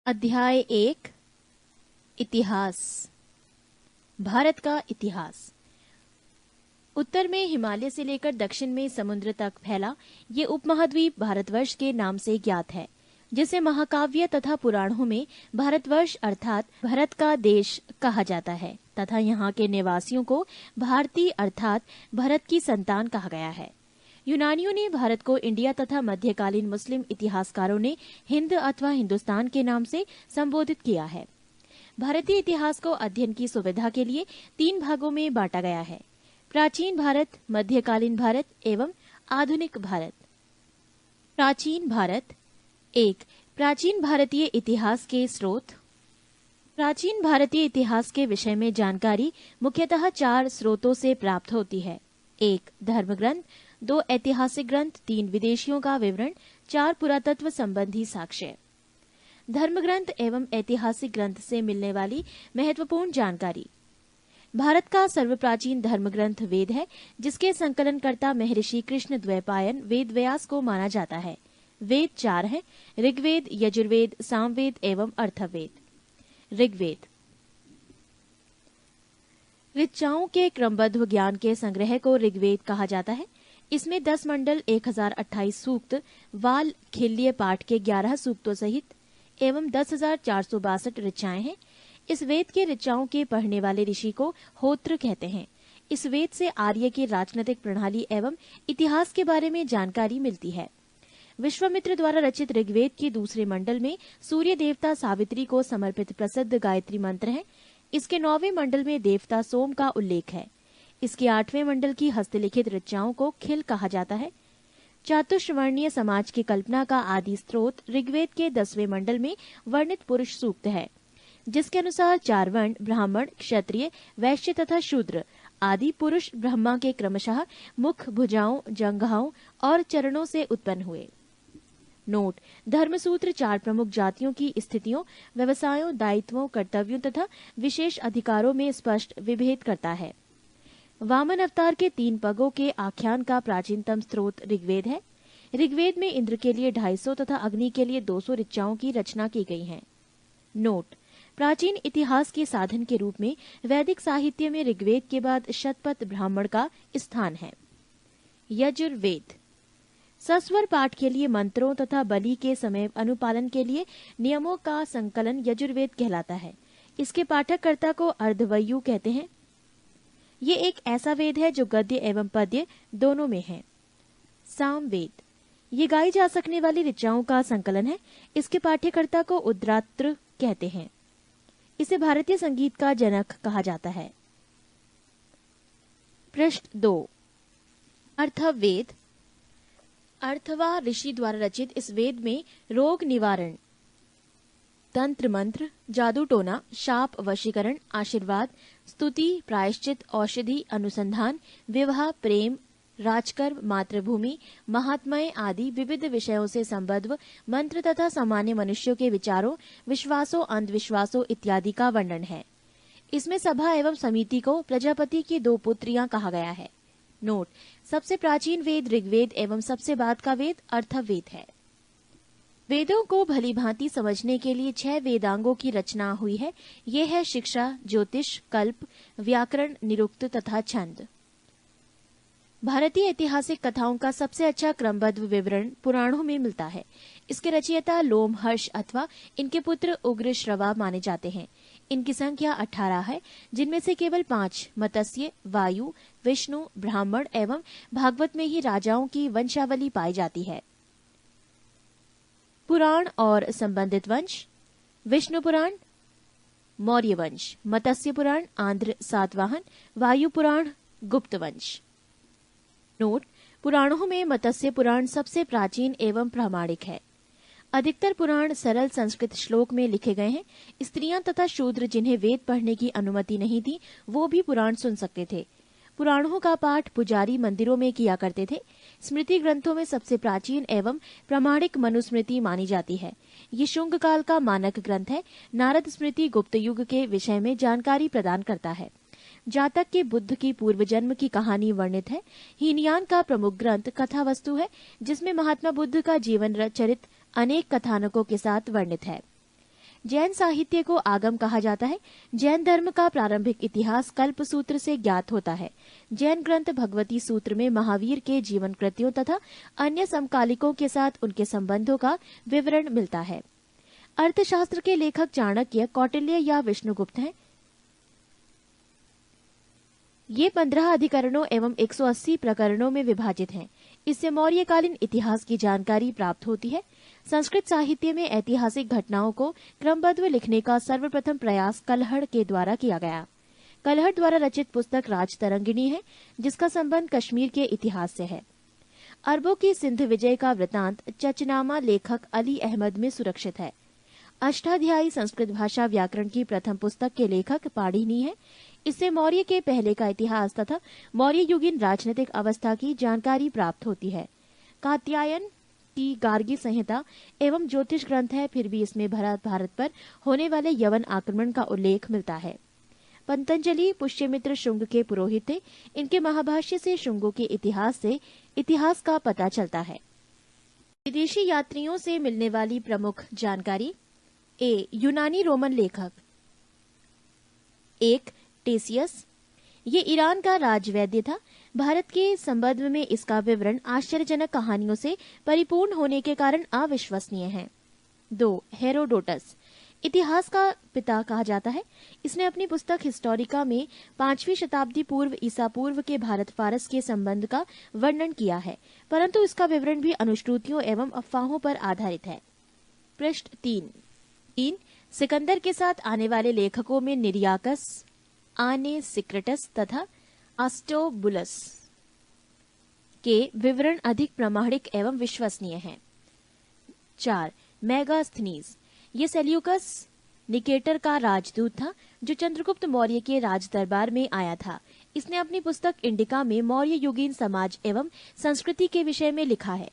अध्याय 1 इतिहास। भारत का इतिहास। उत्तर में हिमालय से लेकर दक्षिण में समुद्र तक फैला ये उपमहाद्वीप भारतवर्ष के नाम से ज्ञात है, जिसे महाकाव्य तथा पुराणों में भारतवर्ष अर्थात भारत का देश कहा जाता है तथा यहाँ के निवासियों को भारतीय अर्थात भरत की संतान कहा गया है। यूनानियों ने भारत को इंडिया तथा मध्यकालीन मुस्लिम इतिहासकारों ने हिंद अथवा हिंदुस्तान के नाम से संबोधित किया है। भारतीय इतिहास को अध्ययन की सुविधा के लिए 3 भागों में बांटा गया है: प्राचीन भारत, मध्यकालीन भारत एवं आधुनिक भारत। प्राचीन भारत। 1. प्राचीन भारतीय इतिहास के स्रोत। प्राचीन भारतीय इतिहास के विषय में जानकारी मुख्यतः 4 स्रोतों से प्राप्त होती है: 1. धर्मग्रंथ, 2 ऐतिहासिक ग्रंथ, 3 विदेशियों का विवरण, 4 पुरातत्व संबंधी साक्ष्य। धर्मग्रंथ एवं ऐतिहासिक ग्रंथ से मिलने वाली महत्वपूर्ण जानकारी। भारत का सर्वप्राचीन धर्मग्रंथ वेद है, जिसके संकलनकर्ता महर्षि कृष्ण द्वैपायन वेद व्यास को माना जाता है। वेद 4 हैं: ऋग्वेद, यजुर्वेद, सामवेद एवं अर्थवेद। ऋग्वेद ऋचाओं के क्रमबद्ध ज्ञान के संग्रह को ऋग्वेद कहा जाता है। इसमें 10 मंडल, 1028 सूक्त, वाल खिल्य पाठ के 11 सूक्तों सहित एवं 10,462 ऋचाएं हैं। इस वेद के ऋचाओं के पढ़ने वाले ऋषि को होत्र कहते हैं। इस वेद से आर्य की राजनीतिक प्रणाली एवं इतिहास के बारे में जानकारी मिलती है। विश्वामित्र द्वारा रचित ऋग्वेद के दूसरे मंडल में सूर्य देवता सावित्री को समर्पित प्रसिद्ध गायत्री मंत्र है। इसके 9वें मंडल में देवता सोम का उल्लेख है। इसके 8वें मंडल की हस्तलिखित ऋचाओं को खिल कहा जाता है। चातुर्वर्णीय समाज की कल्पना का आदि स्रोत ऋग्वेद के 10वें मंडल में वर्णित पुरुष सूक्त है, जिसके अनुसार 4 वर्ण ब्राह्मण, क्षत्रिय, वैश्य तथा शूद्र आदि पुरुष ब्रह्मा के क्रमशः मुख, भुजाओं, जंघाओं और चरणों से उत्पन्न हुए। नोट: धर्मसूत्र 4 प्रमुख जातियों की स्थितियों, व्यवसायों, दायित्वों, कर्तव्यों तथा विशेष अधिकारों में स्पष्ट विभेद करता है। वामन अवतार के 3 पगों के आख्यान का प्राचीनतम स्रोत ऋग्वेद है। ऋग्वेद में इंद्र के लिए 250 तथा अग्नि के लिए 200 ऋचाओं की रचना की गई है। नोट: प्राचीन इतिहास के साधन के रूप में वैदिक साहित्य में ऋग्वेद के बाद शतपथ ब्राह्मण का स्थान है। यजुर्वेद सस्वर पाठ के लिए मंत्रों तथा बलि के समय अनुपालन के लिए नियमों का संकलन यजुर्वेद कहलाता है। इसके पाठककर्ता को अर्धवयु कहते हैं। ये एक ऐसा वेद है जो गद्य एवं पद्य दोनों में है। सामवेद ये गाई जा सकने वाली ऋचाओं का संकलन है। इसके पाठ्यकर्ता को उद्रात्र कहते हैं। इसे भारतीय संगीत का जनक कहा जाता है। पृष्ठ 2 अर्थवेद। अर्थवा ऋषि द्वारा रचित इस वेद में रोग निवारण, तंत्र मंत्र, जादू टोना, शाप वशीकरण, आशीर्वाद, स्तुति, प्रायश्चित, औषधि, अनुसंधान, विवाह, प्रेम, राजकर्म, मातृभूमि, महात्म्य आदि विविध विषयों से संबद्ध मंत्र तथा सामान्य मनुष्यों के विचारों, विश्वासों, अंधविश्वासों इत्यादि का वर्णन है। इसमें सभा एवं समिति को प्रजापति की 2 पुत्रियां कहा गया है। नोट: सबसे प्राचीन वेद ऋग्वेद एवं सबसे बाद का वेद अर्थवेद है। वेदों को भली भांति समझने के लिए 6 वेदांगों की रचना हुई है। ये है शिक्षा, ज्योतिष, कल्प, व्याकरण, निरुक्त तथा छंद। भारतीय ऐतिहासिक कथाओं का सबसे अच्छा क्रमबद्ध विवरण पुराणों में मिलता है। इसके रचयिता लोमहर्ष अथवा इनके पुत्र उग्र श्रवा माने जाते हैं। इनकी संख्या 18 है, जिनमें से केवल 5 मत्स्य, वायु, विष्णु, ब्राह्मण एवं भागवत में ही राजाओं की वंशावली पाई जाती है। पुराण और संबंधित वंश: विष्णु पुराण, मौर्य वंश, मत्स्य पुराण, आंध्र सातवाहन, वायु पुराण, गुप्त वंश। नोट: पुराणों में मत्स्य पुराण सबसे प्राचीन एवं प्रामाणिक है। अधिकतर पुराण सरल संस्कृत श्लोक में लिखे गए हैं। स्त्रियां तथा शूद्र जिन्हें वेद पढ़ने की अनुमति नहीं थी, वो भी पुराण सुन सकते थे। पुराणों का पाठ पुजारी मंदिरों में किया करते थे। स्मृति ग्रंथों में सबसे प्राचीन एवं प्रामाणिक मनुस्मृति मानी जाती है। ये शुंग काल का मानक ग्रंथ है। नारद स्मृति गुप्त युग के विषय में जानकारी प्रदान करता है। जातक के बुद्ध की पूर्व जन्म की कहानी वर्णित है। हीनयान का प्रमुख ग्रंथ कथा वस्तु है, जिसमें महात्मा बुद्ध का जीवन चरित अनेक कथानकों के साथ वर्णित है। जैन साहित्य को आगम कहा जाता है। जैन धर्म का प्रारंभिक इतिहास कल्प सूत्र से ज्ञात होता है। जैन ग्रंथ भगवती सूत्र में महावीर के जीवन कृत्यों तथा अन्य समकालिकों के साथ उनके संबंधों का विवरण मिलता है। अर्थशास्त्र के लेखक चाणक्य, कौटिल्य या विष्णुगुप्त हैं। ये 15 अधिकरणों एवं 180 प्रकरणों में विभाजित हैं। इससे मौर्यकालीन इतिहास की जानकारी प्राप्त होती है। संस्कृत साहित्य में ऐतिहासिक घटनाओं को क्रमबद्ध लिखने का सर्वप्रथम प्रयास कलहड़ के द्वारा किया गया। कलहड़ द्वारा रचित पुस्तक राजतरंगिणी है, जिसका संबंध कश्मीर के इतिहास से है। अरबों की सिंध विजय का वृतांत चचनामा लेखक अली अहमद में सुरक्षित है। अष्टाध्यायी संस्कृत भाषा व्याकरण की प्रथम पुस्तक के लेखक पाणिनि है। इससे मौर्य के पहले का इतिहास तथा मौर्य युगीन राजनीतिक अवस्था की जानकारी प्राप्त होती है। कात्यायन की गार्गी संहिता एवं ज्योतिष ग्रंथ है, फिर भी इसमें भारत पर होने वाले यवन आक्रमण का उल्लेख मिलता है। पतंजलि पुष्यमित्र शुंग के पुरोहित थे। इनके महाभाष्य से शुंगों के इतिहास से इतिहास का पता चलता है। विदेशी यात्रियों से मिलने वाली प्रमुख जानकारी। यूनानी रोमन लेखक। 1. टेसियस। ये ईरान का राजवैद्य था। भारत के संबंध में इसका विवरण आश्चर्यजनक कहानियों से परिपूर्ण होने के कारण अविश्वसनीय है। 2. हेरोडोटस। इतिहास का पिता कहा जाता है। इसने अपनी पुस्तक हिस्टोरिका में 5वीं शताब्दी पूर्व ईसा पूर्व के भारत फारस के संबंध का वर्णन किया है, परंतु इसका विवरण भी अनुश्रुतियों एवं अफवाहों पर आधारित है। पृष्ठ 3। सिकंदर के साथ आने वाले लेखकों में निरियाकस, आने सिक्रेटस तथा अस्टोबुलस के विवरण अधिक प्रामाणिक एवं विश्वसनीय हैं। 4. मेगास्थनीज। ये सेल्यूकस निकेटर का राजदूत था, जो चंद्रगुप्त मौर्य के राज दरबार में आया था। इसने अपनी पुस्तक इंडिका में मौर्य युगीन समाज एवं संस्कृति के विषय में लिखा है।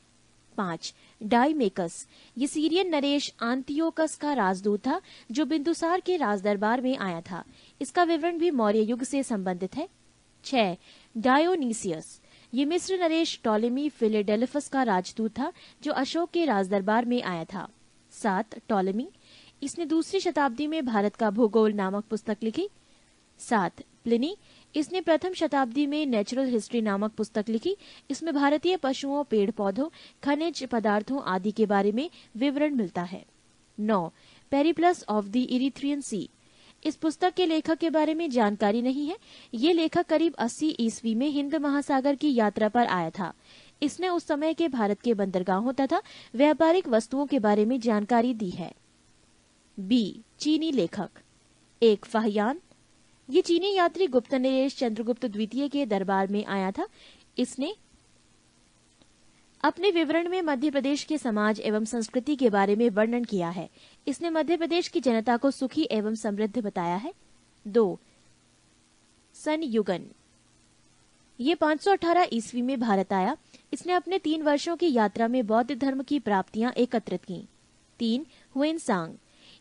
5. डाइमेकस। ये सीरियन नरेश आंतियोकस का राजदूत था, जो बिंदुसार के राजदरबार में आया था। इसका विवरण भी मौर्य युग से संबंधित है। 6. डायोनीसियस। ये मिस्र नरेश टॉलेमी फिलेडेल्फस का राजदूत था, जो अशोक के राजदरबार में आया था। 7. टॉलेमी। इसने 2री शताब्दी में भारत का भूगोल नामक पुस्तक लिखी। 7. प्लिनी। इसने प्रथम शताब्दी में नेचुरल हिस्ट्री नामक पुस्तक लिखी। इसमें भारतीय पशुओं, पेड़ पौधों, खनिज पदार्थों आदि के बारे में विवरण मिलता है। 9. पेरिप्लस ऑफ द इरिथ्रियन सी। इस पुस्तक के लेखक के बारे में जानकारी नहीं है। ये लेखक करीब 80 ईस्वी में हिंद महासागर की यात्रा पर आया था। इसने उस समय के भारत के बंदरगाहों तथा व्यापारिक वस्तुओं के बारे में जानकारी दी है। बी. चीनी लेखक। 1. फाहियान। ये चीनी यात्री गुप्त नरेश चंद्रगुप्त द्वितीय के दरबार में आया था। इसने अपने विवरण में मध्य प्रदेश के समाज एवं संस्कृति के बारे में वर्णन किया है। इसने मध्य प्रदेश की जनता को सुखी एवं समृद्ध बताया है। 2. संयुगन। ये 518 ईस्वी में भारत आया। इसने अपने 3 वर्षों की यात्रा में बौद्ध धर्म की प्राप्तियां एकत्रित की। 3. हुएनसांग।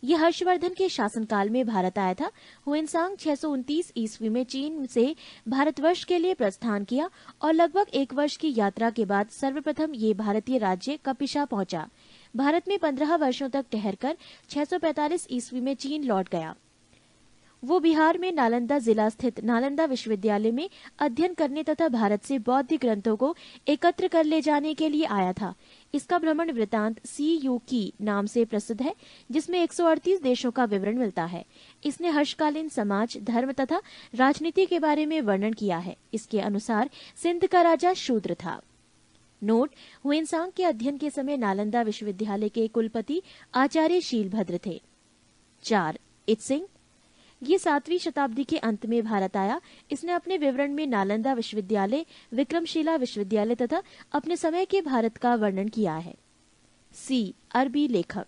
ये हर्षवर्धन के शासनकाल में भारत आया था। हुएनसांग 629 ईस्वी में चीन से भारतवर्ष के लिए प्रस्थान किया और लगभग 1 वर्ष की यात्रा के बाद सर्वप्रथम ये भारतीय राज्य कपिशा पहुंचा। भारत में 15 वर्षों तक ठहरकर 645 ईस्वी में चीन लौट गया। वो बिहार में नालंदा जिला स्थित नालंदा विश्वविद्यालय में अध्ययन करने तथा भारत से बौद्ध ग्रंथों को एकत्र कर ले जाने के लिए आया था। इसका भ्रमण वृतांत CU की नाम से प्रसिद्ध है, जिसमें 138 देशों का विवरण मिलता है। इसने हर्षकालीन समाज, धर्म तथा राजनीति के बारे में वर्णन किया है। इसके अनुसार सिंध का राजा शूद्र था। नोट: हुएनसांग के अध्ययन के समय नालंदा विश्वविद्यालय के कुलपति आचार्य शीलभद्र थे। 4. इत्सिंग। ये 7वीं शताब्दी के अंत में भारत आया। इसने अपने विवरण में नालंदा विश्वविद्यालय, विक्रमशिला विश्वविद्यालय तथा अपने समय के भारत का वर्णन किया है। C. अरबी लेखक।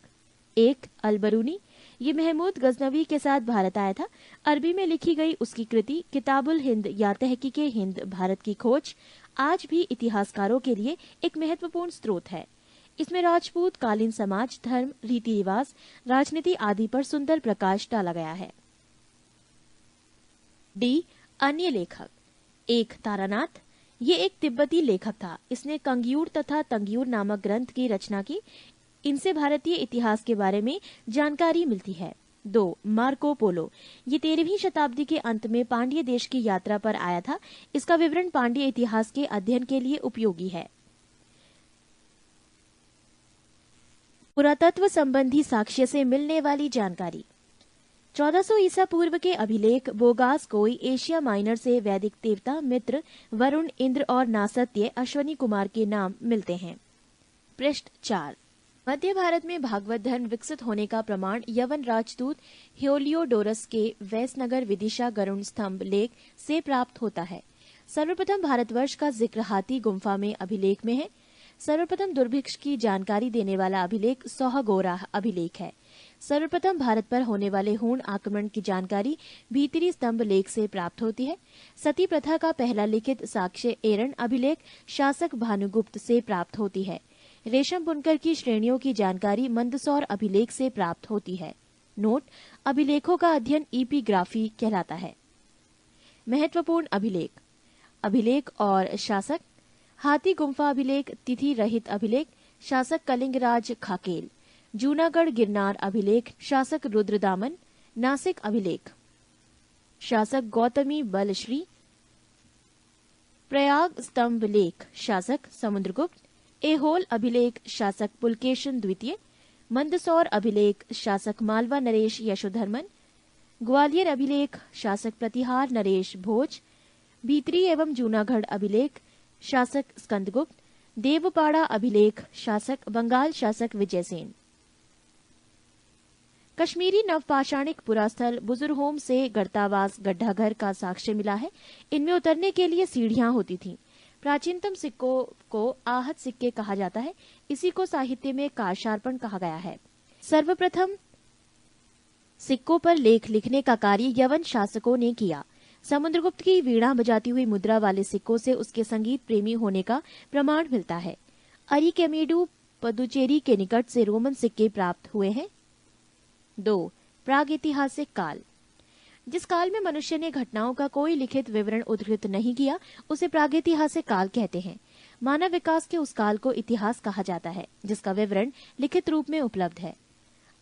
1. अल-बरूनी। ये महमूद गजनवी के साथ भारत आया था। अरबी में लिखी गई उसकी कृति किताबुल हिंद या तहकीके हिंद भारत की खोज आज भी इतिहासकारों के लिए एक महत्वपूर्ण स्रोत है। इसमें राजपूत कालीन समाज, धर्म, रीति रिवाज, राजनीति आदि पर सुंदर प्रकाश डाला गया है। D. अन्य लेखक। 1. तारानाथ। ये एक तिब्बती लेखक था। इसने कंग्यूर तथा तंग्यूर नामक ग्रंथ की रचना की। इनसे भारतीय इतिहास के बारे में जानकारी मिलती है। 2. Marco Polo. ये 13वीं शताब्दी के अंत में पांड्य देश की यात्रा पर आया था। इसका विवरण पांड्य इतिहास के अध्ययन के लिए उपयोगी है। पुरातत्व संबंधी साक्ष्य से मिलने वाली जानकारी। 1400 ईसा पूर्व के अभिलेख बोगास कोई एशिया माइनर से वैदिक देवता मित्र, वरुण, इंद्र और नासत्य अश्वनी कुमार के नाम मिलते हैं। पृष्ठ 4। मध्य भारत में भागवत धर्म विकसित होने का प्रमाण यवन राजदूत हेलियोडोरस के वैसनगर विदिशा गरुड़ स्तंभ लेख से प्राप्त होता है। सर्वप्रथम भारतवर्ष का जिक्र हाथी गुम्फा में अभिलेख में है। सर्वप्रथम दुर्भिक्ष की जानकारी देने वाला अभिलेख सोहगोरा अभिलेख है। सर्वप्रथम भारत पर होने वाले हूण आक्रमण की जानकारी भीतरी स्तंभ लेख से प्राप्त होती है। सती प्रथा का पहला लिखित साक्ष्य एरन अभिलेख शासक भानुगुप्त से प्राप्त होती है। रेशम बुनकर की श्रेणियों की जानकारी मंदसौर अभिलेख से प्राप्त होती है। नोट: अभिलेखों का अध्ययन इपिग्राफी कहलाता है। महत्वपूर्ण अभिलेख: अभिलेख और शासक हाथी गुम्फा अभिलेख, तिथि रहित अभिलेख शासक कलिंगराज खाकेल, जूनागढ़ गिरनार अभिलेख शासक रुद्रदामन, नासिक अभिलेख शासक गौतमी बलश्री, प्रयाग स्तंभ लेख शासक समुद्रगुप्त, एहोल अभिलेख शासक पुलकेशन द्वितीय, मंदसौर अभिलेख शासक मालवा नरेश यशोधर्मन, ग्वालियर अभिलेख शासक प्रतिहार नरेश भोज, भीतरी एवं जूनागढ़ अभिलेख शासक स्कंदगुप्त, देवपाड़ा अभिलेख शासक बंगाल शासक विजयसेन। कश्मीरी नवपाषाणिक पुरास्थल बुजुर्गहोम से गढ़तावास गड्ढाघर का साक्ष्य मिला है। इनमें उतरने के लिए सीढ़ियां होती थीं। प्राचीनतम सिक्कों को आहत सिक्के कहा जाता है। इसी को साहित्य में कारशार्पण कहा गया है। सर्वप्रथम सिक्कों पर लेख लिखने का कार्य यवन शासकों ने किया। समुद्रगुप्त की वीणा बजाती हुई मुद्रा वाले सिक्कों से उसके संगीत प्रेमी होने का प्रमाण मिलता है। अरिकेमेडु पदुचेरी के निकट से रोमन सिक्के प्राप्त हुए हैं। 2. प्रागैतिहासिक काल। जिस काल में मनुष्य ने घटनाओं का कोई लिखित विवरण उद्धृत नहीं किया उसे प्रागैतिहासिक काल कहते हैं। मानव विकास के उस काल को इतिहास कहा जाता है जिसका विवरण लिखित रूप में उपलब्ध है।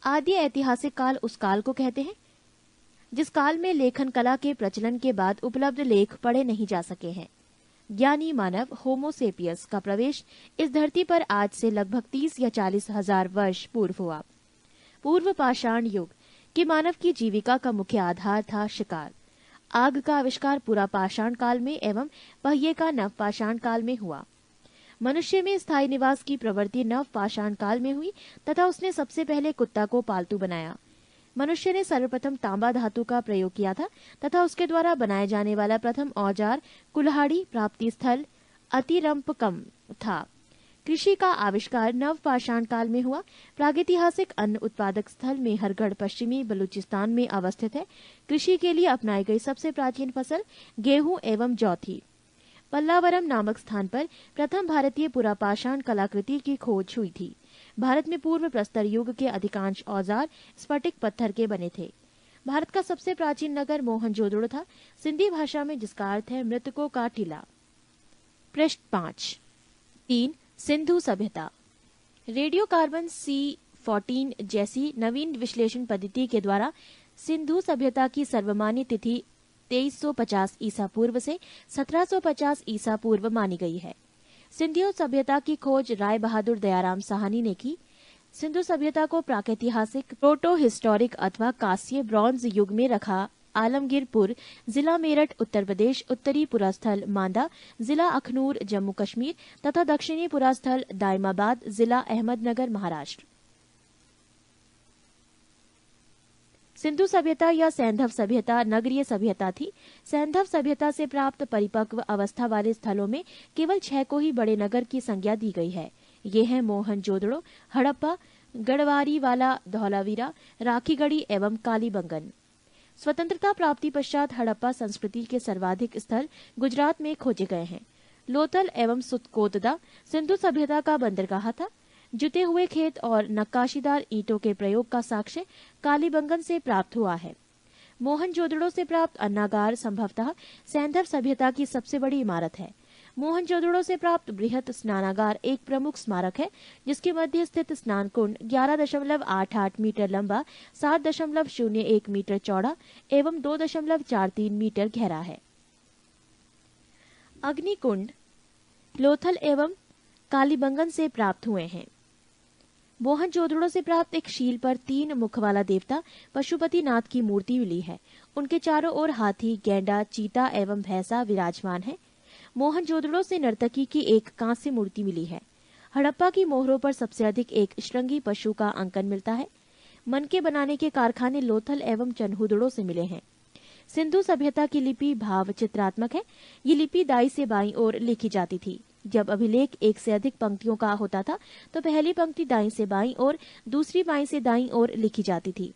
आदि ऐतिहासिक काल उस काल को कहते हैं जिस काल में लेखन कला के प्रचलन के बाद उपलब्ध लेख पढ़े नहीं जा सके हैं। ज्ञानी मानव होमोसेपियस का प्रवेश इस धरती पर आज से लगभग 30 या 40 हजार वर्ष पूर्व हुआ। पूर्व पाषाण युग के मानव की जीविका का मुख्य आधार था शिकार। आग का आविष्कार पूरा पाषाण काल में एवं पहिए का नव पाषाण काल में हुआ। मनुष्य में स्थायी निवास की प्रवृत्ति नव पाषाण काल में हुई तथा उसने सबसे पहले कुत्ता को पालतू बनाया। मनुष्य ने सर्वप्रथम तांबा धातु का प्रयोग किया था तथा उसके द्वारा बनाए जाने वाला प्रथम औजार कुल्हाड़ी प्राप्ति स्थल अतिरंपकम था। कृषि का आविष्कार नव पाषाण काल में हुआ। प्रागैतिहासिक अन्न उत्पादक स्थल मेहरगढ़ पश्चिमी बलूचिस्तान में अवस्थित है। कृषि के लिए अपनाई गई सबसे प्राचीन फसल गेहूं एवं जौ थी। पल्लावरम नामक स्थान पर प्रथम भारतीय पुरापाषाण कलाकृति की खोज हुई थी। भारत में पूर्व प्रस्तर युग के अधिकांश औजार स्फटिक पत्थर के बने थे। भारत का सबसे प्राचीन नगर मोहनजोदड़ो था, सिंधी भाषा में, जिसका अर्थ है मृतकों का टीला। पृष्ठ 5। 3. सिंधु सभ्यता। रेडियो कार्बन C14 जैसी नवीन विश्लेषण पद्धति के द्वारा सिंधु सभ्यता की सर्वमान्य तिथि 2350 ईसा पूर्व से 1750 ईसा पूर्व मानी गई है। सिंधु सभ्यता की खोज राय बहादुर दयाराम साहनी ने की। सिंधु सभ्यता को प्रागैतिहासिक, प्रोटो हिस्टोरिक अथवा कांस्य ब्रॉन्ज युग में रखा आलमगीरपुर, जिला मेरठ उत्तर प्रदेश, उत्तरी पुरास्थल मांदा, जिला अखनूर जम्मू कश्मीर तथा दक्षिणी पुरास्थल दाइमाबाद, जिला अहमदनगर महाराष्ट्र। सिंधु सभ्यता या सैंधव सभ्यता नगरीय सभ्यता थी। सैंधव सभ्यता से प्राप्त परिपक्व अवस्था वाले स्थलों में केवल 6 को ही बड़े नगर की संज्ञा दी गई है। ये हैं मोहनजोदड़ो, हड़प्पा, गढ़वारीवाला, धौलावीरा, राखीगढ़ी एवं कालीबंगन। स्वतंत्रता प्राप्ति पश्चात हड़प्पा संस्कृति के सर्वाधिक स्थल गुजरात में खोजे गए हैं। लोथल एवं सुतकोतदा सिंधु सभ्यता का बंदरगाह था। जुते हुए खेत और नक्काशीदार ईंटों के प्रयोग का साक्ष्य कालीबंगन से प्राप्त हुआ है। मोहनजोदड़ो से प्राप्त अन्नागार संभवतः सैंधव सभ्यता की सबसे बड़ी इमारत है। मोहनजोदड़ो से प्राप्त बृहत स्नानागार एक प्रमुख स्मारक है, जिसके मध्य स्थित स्नान कुंड 11.88 मीटर लंबा, 7.01 मीटर चौड़ा एवं 2.43 मीटर गहरा है। अग्निकुंड लोथल एवं कालीबंगन से प्राप्त हुए हैं। मोहनजोदड़ो से प्राप्त एक शील पर 3 मुख वाला देवता पशुपतिनाथ की मूर्ति मिली है। उनके चारों ओर हाथी, गैंडा, चीता एवं भैंसा विराजमान है। मोहनजोदड़ो से नर्तकी की एक कांस्य मूर्ति मिली है। हड़प्पा की मोहरों पर सबसे अधिक एक श्रृंगी पशु का अंकन मिलता है। मनके बनाने के कारखाने लोथल एवं चन्हूदड़ो से मिले हैं। सिंधु सभ्यता की लिपि भाव चित्रात्मक है। ये लिपि दाई से बाईं ओर लिखी जाती थी। जब अभिलेख एक से अधिक पंक्तियों का होता था तो पहली पंक्ति दाईं से बाईं और दूसरी बाईं से दाईं ओर लिखी जाती थी।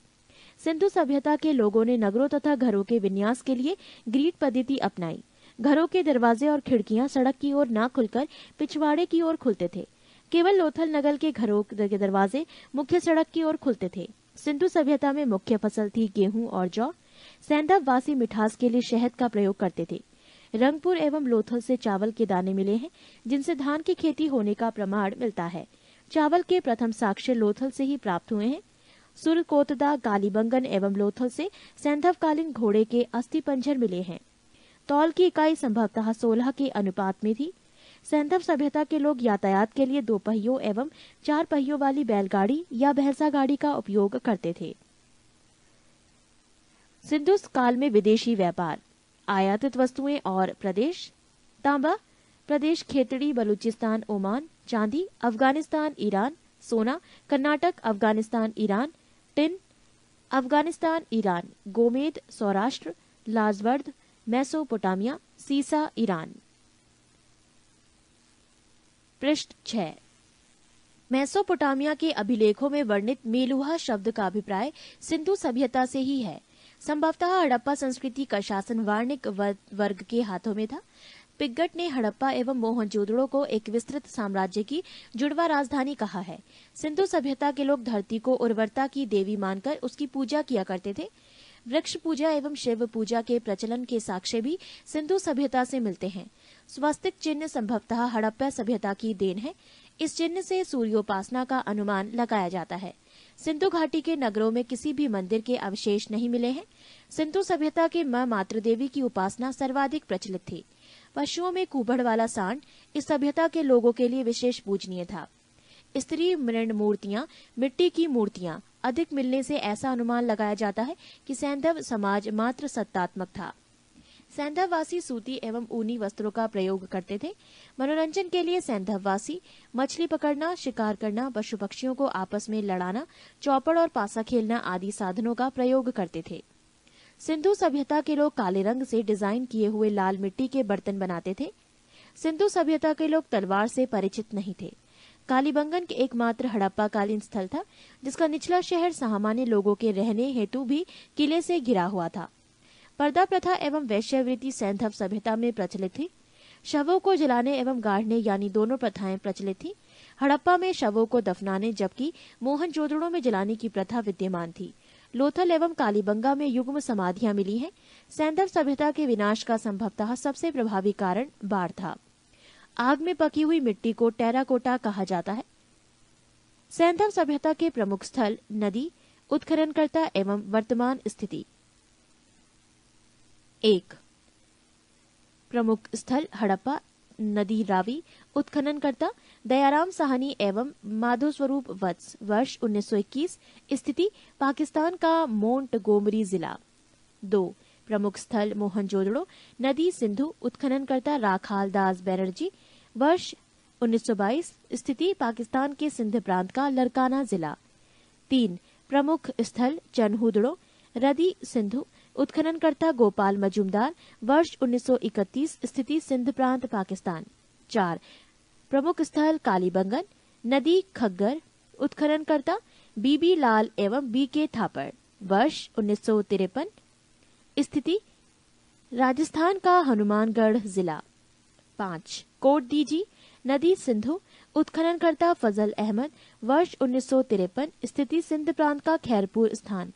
सिंधु सभ्यता के लोगों ने नगरों तथा घरों के विन्यास के लिए ग्रीड पद्धति अपनाई। घरों के दरवाजे और खिड़कियां सड़क की ओर न खुलकर पिछवाड़े की ओर खुलते थे। केवल लोथल नगर के घरों के दरवाजे मुख्य सड़क की ओर खुलते थे। सिंधु सभ्यता में मुख्य फसल थी गेहूं और जौ। सैंधव वासी मिठास के लिए शहद का प्रयोग करते थे। रंगपुर एवं लोथल से चावल के दाने मिले हैं, जिनसे धान की खेती होने का प्रमाण मिलता है। चावल के प्रथम साक्ष्य लोथल से ही प्राप्त हुए हैं। सुरकोतदा, कालीबंगन एवं लोथल से सैंधवकालीन घोड़े के अस्थि पंजर मिले हैं। तौल की इकाई संभवतः 16 के अनुपात में थी। सैंधव सभ्यता के लोग यातायात के लिए 2 पहियों एवं 4 पहियों वाली बैलगाड़ी या भैंसा गाड़ी का उपयोग करते थे। सिंधु काल में विदेशी व्यापार, आयातित वस्तुएं और प्रदेश। तांबा प्रदेश खेतड़ी, बलूचिस्तान, ओमान। चांदी अफगानिस्तान, ईरान। सोना Karnataka, Afghanistan, Iran. Tin Afghanistan, Iran. गोमेद सौराष्ट्र, लाजवर्द मेसोपोटामिया। सीसा ईरान। पृष्ठ 6। मेसोपोटामिया के अभिलेखों में वर्णित मेलुहा शब्द का अभिप्राय सिंधु सभ्यता से ही है। संभवतः हड़प्पा संस्कृति का शासन वाणिक वर्ग के हाथों में था। पिग्गट ने हड़प्पा एवं मोहनजोदड़ो को एक विस्तृत साम्राज्य की जुड़वा राजधानी कहा है। सिंधु सभ्यता के लोग धरती को उर्वरता की देवी मानकर उसकी पूजा किया करते थे। वृक्ष पूजा एवं शिव पूजा के प्रचलन के साक्ष्य भी सिंधु सभ्यता से मिलते हैं। स्वस्तिक चिन्ह संभवतः हड़प्पा सभ्यता की देन है। इस चिन्ह से सूर्योपासना का अनुमान लगाया जाता है। सिंधु घाटी के नगरों में किसी भी मंदिर के अवशेष नहीं मिले हैं। सिंधु सभ्यता के मां मातृ देवी की उपासना सर्वाधिक प्रचलित थी। पशुओं में कुबड़ वाला सांड इस सभ्यता के लोगों के लिए विशेष पूजनीय था। स्त्री मृण मूर्तियां, मिट्टी की मूर्तियां अधिक मिलने से ऐसा अनुमान लगाया जाता है कि सैंधव समाज मात्र सत्तात्मक था। सैंधववासी सूती एवं ऊनी वस्त्रों का प्रयोग करते थे। मनोरंजन के लिए सैंधववासी मछली पकड़ना, शिकार करना, पशु पक्षियों को आपस में लड़ाना, चौपड़ और पासा खेलना आदि साधनों का प्रयोग करते थे। सिंधु सभ्यता के लोग काले रंग से डिजाइन किए हुए लाल मिट्टी के बर्तन बनाते थे। सिंधु सभ्यता के लोग तलवार से परिचित नहीं थे। कालीबंगन के एकमात्र हड़प्पा कालीन स्थल था, जिसका निचला शहर सामान्य लोगों के रहने हेतु भी किले से घिरा हुआ था। पर्दा प्रथा एवं वैश्यवृत्ति सैंधव सभ्यता में प्रचलित थी। शवों को जलाने एवं गाड़ने यानी दोनों प्रथाएं प्रचलित थी। हड़प्पा में शवों को दफनाने जबकि मोहनजोदड़ो में जलाने की प्रथा विद्यमान थी। लोथल एवं कालीबंगा में युग्म समाधियां मिली हैं। सैंधव सभ्यता के विनाश का संभवतः सबसे प्रभावी कारण बाढ़ था। आग में पकी हुई मिट्टी को टेराकोटा कहा जाता है। सैंधव सभ्यता के प्रमुख स्थल नदी, उत्खननकर्ता एवं वर्तमान स्थिति। 1. प्रमुख स्थल हड़प्पा, नदी रावी, उत्खननकर्ता दयाराम साहनी एवं माधो स्वरूप वत्स, वर्ष 1921, स्थिति पाकिस्तान का मोंटगोमरी जिला। 2. प्रमुख स्थल मोहनजोदड़ो, नदी सिंधु, उत्खननकर्ता राखाल दास बैनर्जी, वर्ष 1922, स्थिति पाकिस्तान के सिंध प्रांत का लरकाना जिला। 3. प्रमुख स्थल चन्हूदड़ो, रदी सिंधु, उत्खननकर्ता गोपाल मजूमदार, वर्ष 1931, स्थिति सिंध प्रांत पाकिस्तान। 4. प्रमुख स्थल कालीबंगन, नदी खग्गर, उत्खननकर्ता बीबी लाल एवं बीके थापड़, वर्ष 1953, स्थिति राजस्थान का हनुमानगढ़ जिला। 5. कोट दीजी, नदी सिंधु, उत्खननकर्ता फजल अहमद, वर्ष 1953, स्थिति सिंध प्रांत का खैरपुर स्थान।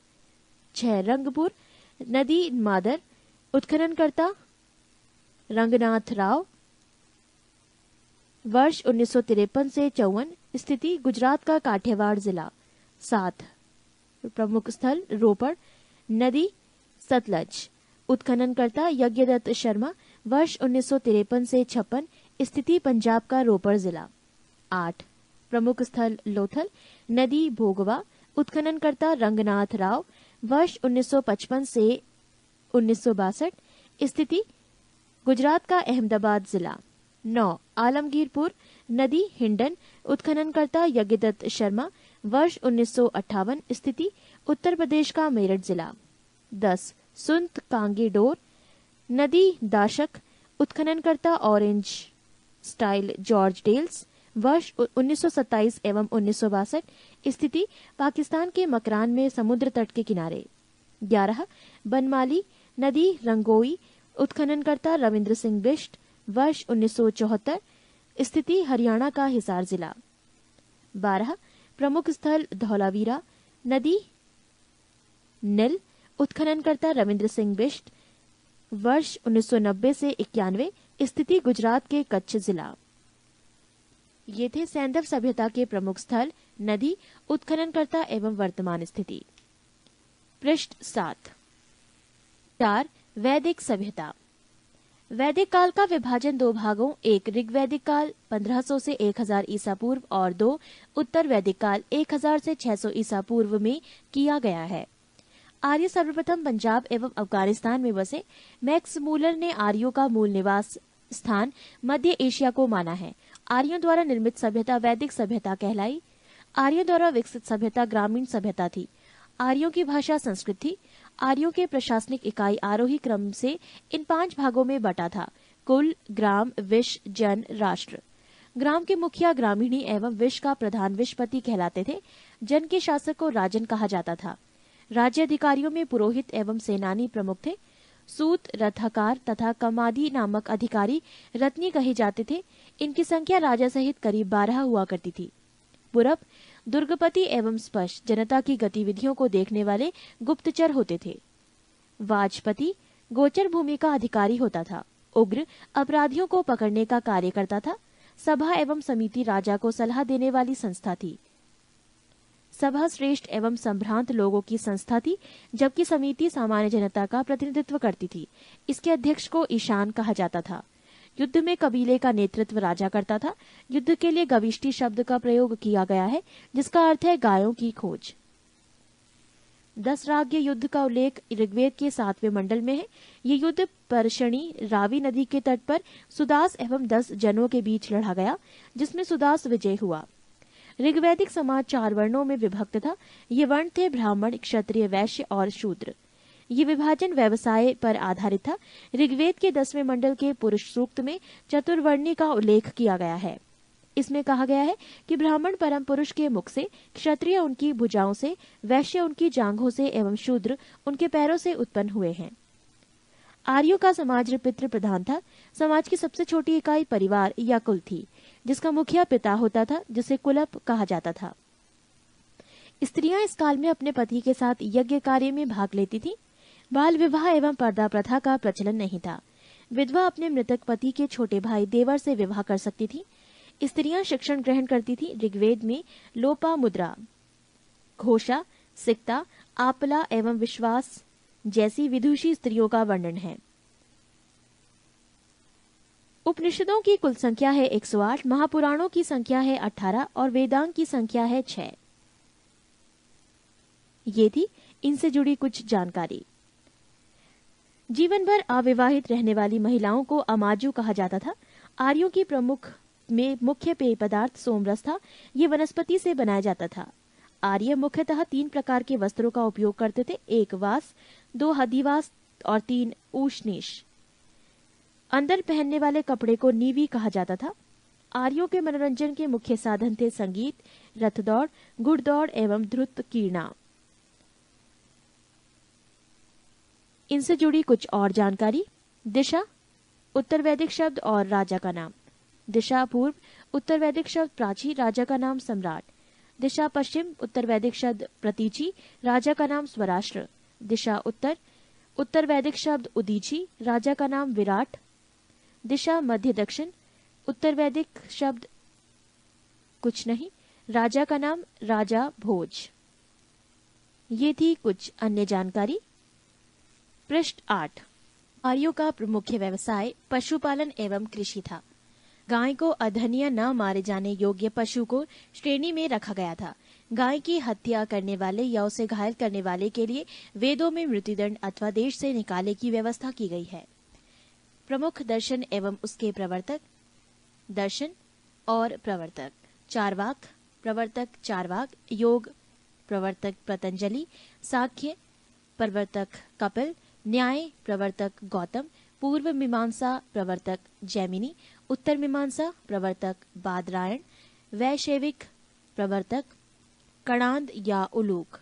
6. रंगपुर, नदी मादर, उत्खननकर्ता रंगनाथ राव, वर्ष 1953 से 54। स्थिति गुजरात का काठियावाड़ जिला। 7। प्रमुख स्थल रोपड़, नदी सतलज। उत्खननकर्ता यज्ञदत्त शर्मा। वर्ष 1953 से 56। स्थिति पंजाब का रोपड़ जिला। 8। प्रमुख स्थल लोथल, नदी भोगवा। उत्खननकर्ता रंगनाथ राव। वर्ष 1955 से 1962। स्थिति गुजरात का अहमदाबाद जिला। 9। आलमगीरपुर, नदी हिंडन। उत्खननकर्ता यज्ञदत्त शर्मा। वर्ष 1958। स्थिति उत्तर प्रदेश का मेरठ जिला। 10। सुंत कांगी डोर, नदी दाशक। उत्खननकर्ता ऑरेंज स्टाइल जॉर्ज डेल्स। वर्ष 1927 एवं 1962। स्थिति पाकिस्तान के मकरान में समुद्र तट के किनारे। 11। बनमाली, नदी रंगोई। उत्खननकर्ता रविंद्र सिंह बिष्ट। वर्ष 1974। स्थिति हरियाणा का हिसार जिला। 12। प्रमुख स्थल धौलावीरा, नदी नील। उत्खननकर्ता रविंद्र सिंह बिष्ट। वर्ष 1990 से 91। स्थिति गुजरात के कच्छ जिला। ये थे सैंधव सभ्यता के प्रमुख स्थल, नदी, उत्खननकर्ता एवं वर्तमान स्थिति। पृष्ठ 7। 4। वैदिक सभ्यता। वैदिक काल का विभाजन 2 भागों, 1 ऋग्वैदिक काल 1500 से 1000 ईसा पूर्व और 2 उत्तर वैदिक काल 1000 से 600 ईसा पूर्व में किया गया है। आर्य सर्वप्रथम पंजाब एवं अफगानिस्तान में बसे। मैक्स मूलर ने आर्यों का मूल निवास स्थान मध्य एशिया को माना है। आर्यों द्वारा निर्मित सभ्यता वैदिक सभ्यता कहलाई। आर्यों द्वारा विकसित सभ्यता ग्रामीण सभ्यता थी। आर्यों की भाषा संस्कृत थी। आर्यों के प्रशासनिक इकाई आरोही क्रम से इन 5 भागों में बटा था: कुल, ग्राम, विश, जन, राष्ट्र। ग्राम के मुखिया ग्रामीणी एवं विश का प्रधान विशपति कहलाते थे। जन के शासक को राजन कहा जाता था। राज्य अधिकारियों में पुरोहित एवं सेनानी प्रमुख थे। सूत, रथकार तथा कमादी नामक अधिकारी रत्नी कहे जाते थे। इनकी संख्या राजा सहित करीब 12 हुआ करती थी। पूरब दुर्गपति एवं स्पष्ट जनता की गतिविधियों को देखने वाले गुप्तचर होते थे। वाजपति गोचर भूमि का अधिकारी होता था। उग्र अपराधियों को पकड़ने का कार्य करता था। सभा एवं समिति राजा को सलाह देने वाली संस्था थी। सभा श्रेष्ठ एवं संभ्रांत लोगों की संस्था थी, जबकि समिति सामान्य जनता का प्रतिनिधित्व करती थी। इसके अध्यक्ष को ईशान कहा जाता था। युद्ध में कबीले का नेतृत्व राजा करता था। युद्ध के लिए गविष्टि शब्द का प्रयोग किया गया है, जिसका अर्थ है गायों की खोज। 10 राज्य युद्ध का उल्लेख ऋग्वेद के 7वें मंडल में है। ये युद्ध परशणी रावी नदी के तट पर सुदास एवं 10 जनों के बीच लड़ा गया, जिसमें सुदास विजय हुआ। ऋग्वैदिक समाज 4 वर्णों में विभक्त था। ये वर्ण थे ब्राह्मण, क्षत्रिय, वैश्य और शूद्र। ये विभाजन व्यवसाय पर आधारित था। ऋग्वेद के 10वें मंडल के पुरुष सूक्त में चतुर्वर्णी का उल्लेख किया गया है। इसमें कहा गया है कि ब्राह्मण परम पुरुष के मुख से, क्षत्रिय उनकी भुजाओं से, वैश्य उनकी जांघों से एवं शूद्र उनके पैरों से उत्पन्न हुए हैं। आर्यों का समाज पितृ प्रधान था। समाज की सबसे छोटी इकाई परिवार या कुल थी, जिसका मुखिया पिता होता था, जिसे कुलप कहा जाता था। स्त्रियां इस काल में अपने पति के साथ यज्ञ कार्य में भाग लेती थीं। बाल विवाह एवं पर्दा प्रथा का प्रचलन नहीं था। विधवा अपने मृतक पति के छोटे भाई देवर से विवाह कर सकती थी। स्त्रियां शिक्षण ग्रहण करती थी। ऋग्वेद में लोपा मुद्रा, घोषा, सिक्ता, आपला एवं विश्वास जैसी विदुषी स्त्रियों का वर्णन है। उपनिषदों की कुल संख्या है 108, महापुराणों की संख्या है 18 और वेदांग की संख्या है 6। ये थी इनसे जुड़ी कुछ जानकारी। जीवन भर अविवाहित रहने वाली महिलाओं को अमाजु कहा जाता था। आर्यों की मुख्य पेय पदार्थ सोमरस था। ये वनस्पति से बनाया जाता था। आर्य मुख्यतः 3 प्रकार के वस्त्रों का उपयोग करते थे: 1 वास, 2 हदिवास और 3 ऊष्णीश। अंदर पहनने वाले कपड़े को नीवी कहा जाता था। आर्यों के मनोरंजन के मुख्य साधन थे संगीत, रथ दौड़, घुड़दौड़ एवं ध्रुत कीर्णा। इनसे जुड़ी कुछ और जानकारी। दिशा उत्तर वैदिक शब्द और राजा का नाम। दिशा पूर्व उत्तर वैदिक शब्द प्राची, राजा का नाम सम्राट। दिशा पश्चिम उत्तर वैदिक शब्द प्रतीची, राजा का नाम स्वराष्ट्र। दिशा उत्तर उत्तर वैदिक शब्द उदीची, राजा का नाम विराट। दिशा मध्य दक्षिण उत्तर वैदिक शब्द कुछ नहीं, राजा का नाम राजा भोज। ये थी कुछ अन्य जानकारी। पृष्ठ 8। आर्यों का मुख्य व्यवसाय पशुपालन एवं कृषि था। गाय को अधन्य न मारे जाने योग्य पशु को श्रेणी में रखा गया था। गाय की हत्या करने वाले या उसे घायल करने वाले के लिए वेदों में मृत्युदंड अथवा देश से निकाले की व्यवस्था की गई है। प्रमुख दर्शन एवं उसके प्रवर्तक। दर्शन और प्रवर्तक। चार्वाक प्रवर्तक चार्वाक, योग प्रवर्तक पतंजलि, सांख्य प्रवर्तक कपिल, न्याय प्रवर्तक गौतम, पूर्व मीमांसा प्रवर्तक जैमिनी, उत्तर मीमांसा प्रवर्तक बादरायण, वैशेविक प्रवर्तक कणाद या उलूक।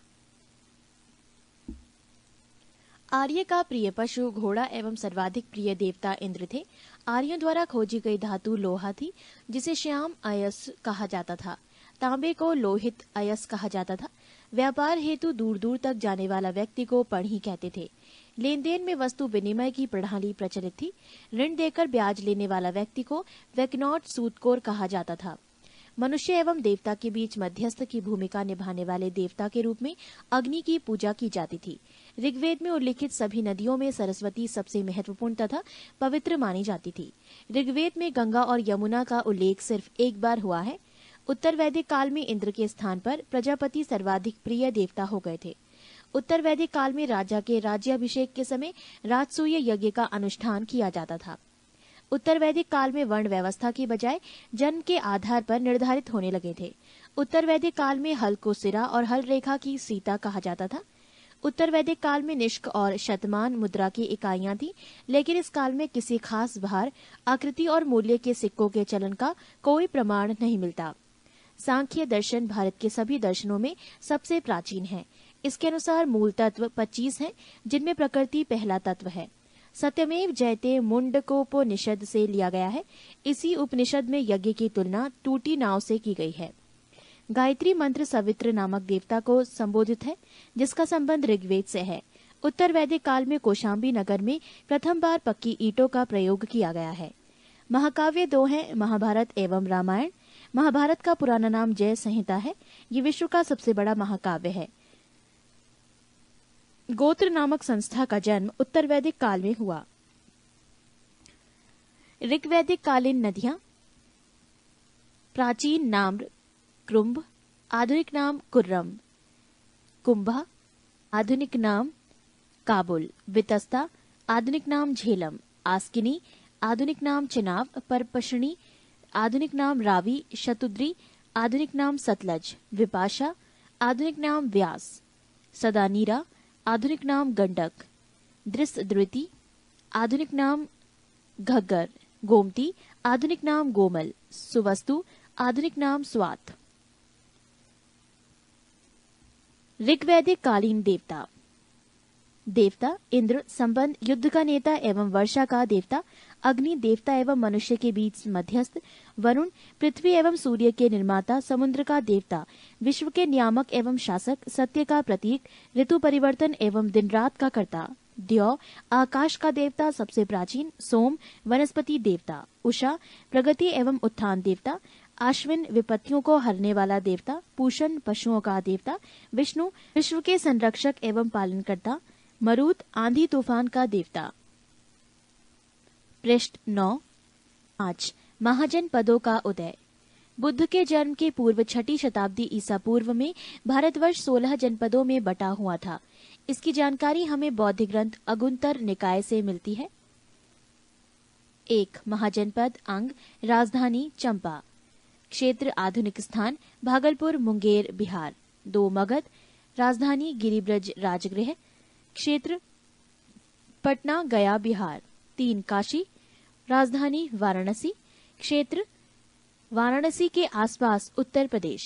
आर्य का प्रिय पशु घोड़ा एवं सर्वाधिक प्रिय देवता इंद्र थे। आर्यों द्वारा खोजी गई धातु लोहा थी, जिसे श्याम अयस कहा जाता था। तांबे को लोहित अयस कहा जाता था। व्यापार हेतु दूर दूर तक जाने वाला व्यक्ति को पढ़ी कहते थे। लेन देन में वस्तु विनिमय की प्रणाली प्रचलित थी। ऋण देकर ब्याज लेने वाला व्यक्ति को वैकनॉट सूदखोर कहा जाता था। मनुष्य एवं देवता के बीच मध्यस्थ की भूमिका निभाने वाले देवता के रूप में अग्नि की पूजा की जाती थी। ऋग्वेद में उल्लिखित सभी नदियों में सरस्वती सबसे महत्वपूर्ण तथा पवित्र मानी जाती थी। ऋग्वेद में गंगा और यमुना का उल्लेख सिर्फ एक बार हुआ है। उत्तर वैदिक काल में इंद्र के स्थान पर प्रजापति सर्वाधिक प्रिय देवता हो गए थे। उत्तर वैदिक काल में राजा के राज्याभिषेक के समय राजसूय यज्ञ का अनुष्ठान किया जाता था। उत्तर वैदिक काल में वर्ण व्यवस्था की बजाय जन्म के आधार पर निर्धारित होने लगे थे। उत्तर वैदिक काल में हल को सिरा और हल रेखा की सीता कहा जाता था। उत्तर वैदिक काल में निष्क और शतमान मुद्रा की इकाइयां थी, लेकिन इस काल में किसी खास भार, आकृति और मूल्य के सिक्कों के चलन का कोई प्रमाण नहीं मिलता। सांख्य दर्शन भारत के सभी दर्शनों में सबसे प्राचीन है। इसके अनुसार मूल तत्व 25 हैं, जिनमें प्रकृति पहला तत्व है। सत्यमेव जयते मुंडकोपनिषद से लिया गया है। इसी उपनिषद में यज्ञ की तुलना टूटी नाव से की गई है। गायत्री मंत्र सवित्र नामक देवता को संबोधित है, जिसका संबंध ऋग्वेद से है। उत्तर वैदिक काल में कौशाम्बी नगर में प्रथम बार पक्की ईंटों का प्रयोग किया गया है। महाकाव्य दो हैं, महाभारत एवं रामायण। महाभारत का पुराना नाम जय संहिता है। ये विश्व का सबसे बड़ा महाकाव्य है। गोत्र नामक संस्था का जन्म उत्तर वैदिक काल में हुआ। ऋग्वैदिक कालीन नदियां। प्राचीन नाम कृंभ, आधुनिक नाम कुर्रम। कुंभा, आधुनिक नाम काबुल। वितस्ता, आधुनिक नाम झेलम। आस्किनी, आधुनिक नाम चिनाब। परपशनी, आधुनिक नाम रावी। शतुद्री, आधुनिक नाम सतलज। विपाशा, आधुनिक नाम व्यास। सदानीरा, आधुनिक नाम गंडक। दृष्टद्रुति, आधुनिक नाम घग्गर। गोमती, आधुनिक नाम गोमल। सुवस्तु, आधुनिक नाम स्वात। ऋग्वैदिक कालीन देवता। देवता इंद्र, संबंध युद्ध का नेता एवं वर्षा का देवता। अग्नि, देवता एवं मनुष्य के बीच मध्यस्थ। वरुण, पृथ्वी एवं सूर्य के निर्माता। समुद्र का देवता, विश्व के नियामक एवं शासक। सत्य का प्रतीक, ऋतु परिवर्तन एवं दिन रात का कर्ता। द्यौ, आकाश का देवता, सबसे प्राचीन। सोम, वनस्पति देवता। उषा, प्रगति एवं उत्थान देवता। आश्विन, विपत्तियों को हरने वाला देवता। पूषण, पशुओं का देवता। विष्णु, विश्व के संरक्षक एवं पालनकर्ता। मरुत, आंधी तूफान का देवता। पृष्ठ 9। 5 महाजन पदों का उदय। बुद्ध के जन्म के पूर्व 6ठी शताब्दी ईसा पूर्व में भारतवर्ष 16 जनपदों में बटा हुआ था। इसकी जानकारी हमें बौद्ध ग्रंथ अगुंतर निकाय से मिलती है। 1 महाजनपद अंग, राजधानी चंपा। क्षेत्र आधुनिक स्थान भागलपुर, मुंगेर, बिहार। 2 मगध, राजधानी गिरिब्रज राजगृह। क्षेत्र पटना, गया, बिहार। 3 काशी, राजधानी वाराणसी। क्षेत्र वाराणसी के आसपास उत्तर प्रदेश।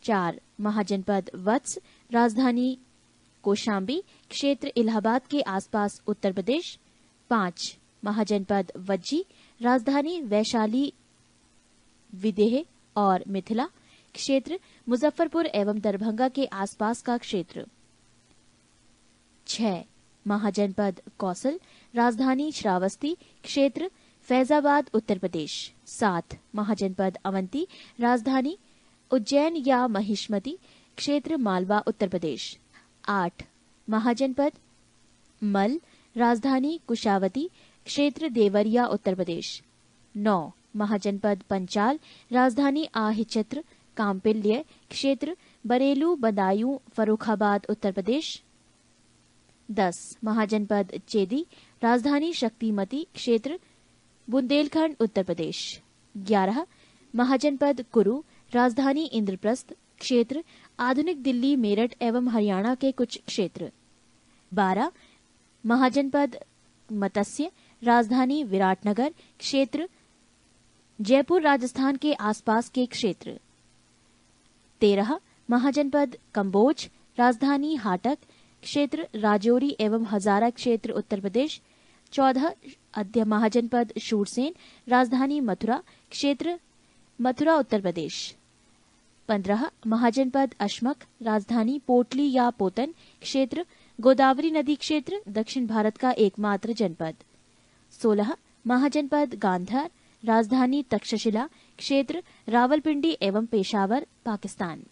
4 महाजनपद वत्स, राजधानी कौशाम्बी। क्षेत्र इलाहाबाद के आसपास उत्तर प्रदेश। 5 महाजनपद वज्जी, राजधानी वैशाली, विदेह और मिथिला। क्षेत्र मुजफ्फरपुर एवं दरभंगा के आसपास का क्षेत्र। 6 महाजनपद कौसल, राजधानी श्रावस्ती। क्षेत्र फैजाबाद उत्तर प्रदेश। 7 महाजनपद अवंती, राजधानी उज्जैन या महिष्मती, क्षेत्र मालवा उत्तर प्रदेश। 8 महाजनपद मल, राजधानी कुशावती, क्षेत्र देवरिया उत्तर प्रदेश। 9 महाजनपद पंचाल, राजधानी आहिचत्र कांपिल्य, क्षेत्र बरेलू बदायूं फर्रुखाबाद उत्तर प्रदेश। 10 महाजनपद चेदी, राजधानी शक्तिमती, क्षेत्र बुंदेलखंड उत्तर प्रदेश। 11 महाजनपद कुरु, राजधानी इंद्रप्रस्थ, क्षेत्र आधुनिक दिल्ली मेरठ एवं हरियाणा के कुछ क्षेत्र। 12 महाजनपद मत्स्य, राजधानी विराटनगर, क्षेत्र जयपुर राजस्थान के आसपास के क्षेत्र। 13 महाजनपद कंबोज, राजधानी हाटक, क्षेत्र राजौरी एवं हजारा, क्षेत्र उत्तर प्रदेश। 14 महाजनपद शूरसेन, राजधानी मथुरा, क्षेत्र मथुरा उत्तर प्रदेश। 15 महाजनपद अशमक, राजधानी पोटली या पोतन, क्षेत्र गोदावरी नदी, क्षेत्र दक्षिण भारत का एकमात्र जनपद। 16 महाजनपद गांधार, राजधानी तक्षशिला, क्षेत्र रावलपिंडी एवं पेशावर, पाकिस्तान।